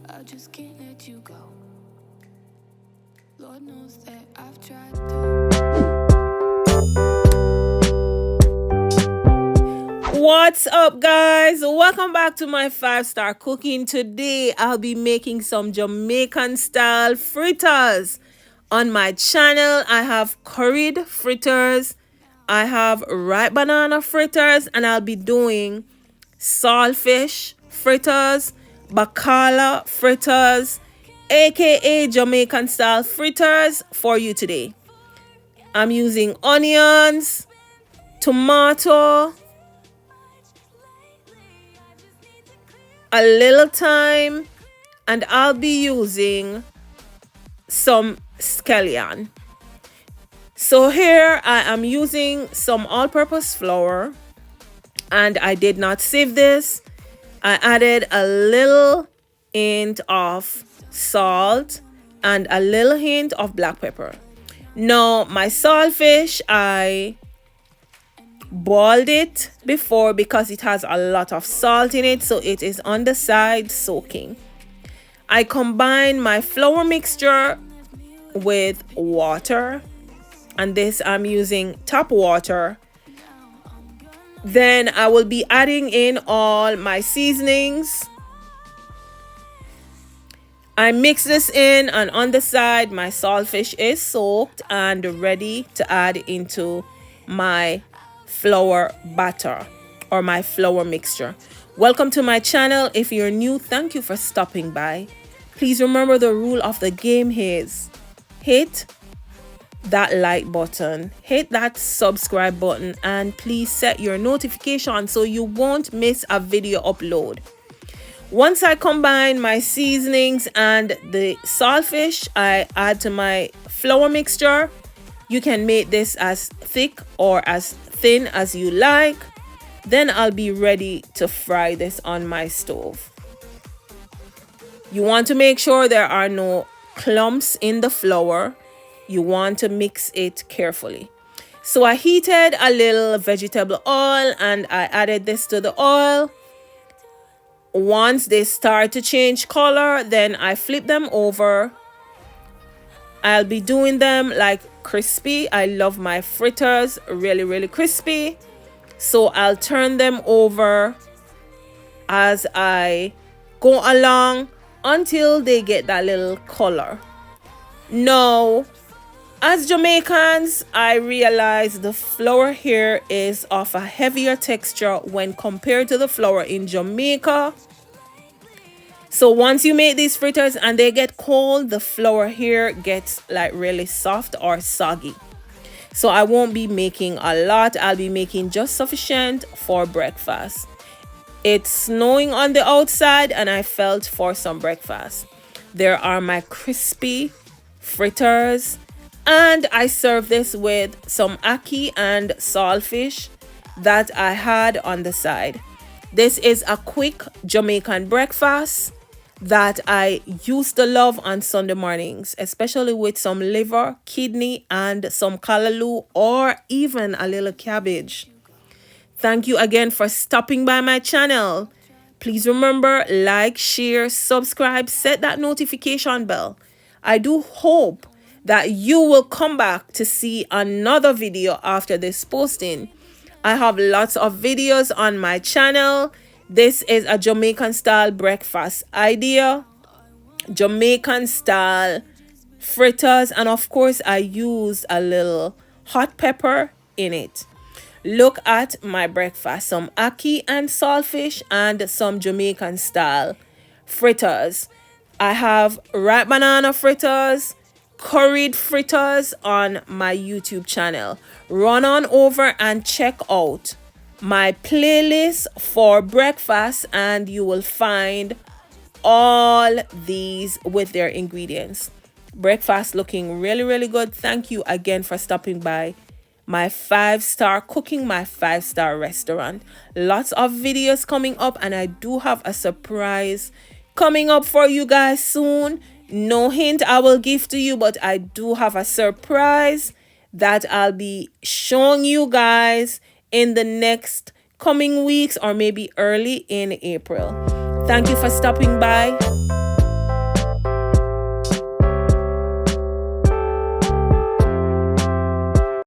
I just can't let you go. Lord knows that I've tried to. What's up, guys? Welcome back to my 5-star cooking. Today I'll be making some Jamaican style fritters. On my channel I have curried fritters, I have ripe banana fritters, and I'll be doing saltfish fritters, Bacala fritters, aka Jamaican style fritters for you today. I'm using onions, tomato, a little thyme, and I'll be using some Escallion. So here I am using some all-purpose flour, and I did not sieve this. I added a little hint of salt and a little hint of black pepper. Now my saltfish, I boiled it before because it has a lot of salt in it, so it is on the side soaking. I combine my flour mixture with water, and this I'm using tap water. Then I will be adding in all my seasonings. I mix this in, and on the side my saltfish is soaked and ready to add into my flour batter or my flour mixture. Welcome to my channel. If you're new, thank you for stopping by. Please remember the rule of the game is hit that like button, hit that subscribe button, and please set your notification so you won't miss a video upload. Once I combine my seasonings and the saltfish, I add to my flour mixture. You can make this as thick or as thin as you like. Then I'll be ready to fry this on my stove. You want to make sure there are no clumps in the flour. You want to mix it carefully. So I heated a little vegetable oil and I added this to the oil. Once they start to change color, then I flip them over. I'll be doing them like crispy. I love my fritters really crispy. So I'll turn them over as I go along until they get that little color. Now, as Jamaicans, I realize the flour here is of a heavier texture when compared to the flour in Jamaica. So once you make these fritters and they get cold, the flour here gets like really soft or soggy. So I won't be making a lot. I'll be making just sufficient for breakfast. It's snowing on the outside and I felt for some breakfast. There are my crispy fritters, and I serve this with some ackee and saltfish that I had on the side. This is a quick Jamaican breakfast that I used to love on Sunday mornings, especially with some liver, kidney, and some callaloo, or even a little cabbage. Thank you again for stopping by my channel. Please remember, like, share, subscribe, set that notification bell. I do hope that you will come back to see another video after this posting. I have lots of videos on my channel. This is a Jamaican style breakfast idea, Jamaican style fritters, and of course I used a little hot pepper in it. Look at my breakfast: some ackee and saltfish and some Jamaican style fritters. I have ripe banana fritters, curried fritters on my YouTube channel. Run on over and check out my playlist for breakfast and you will find all these with their ingredients. Breakfast looking really good. Thank you again for stopping by my 5-star cooking, my 5-star restaurant. Lots of videos coming up, and I do have a surprise coming up for you guys soon. No hint I will give to you, but I do have a surprise that I'll be showing you guys in the next coming weeks or maybe early in April. Thank you for stopping by.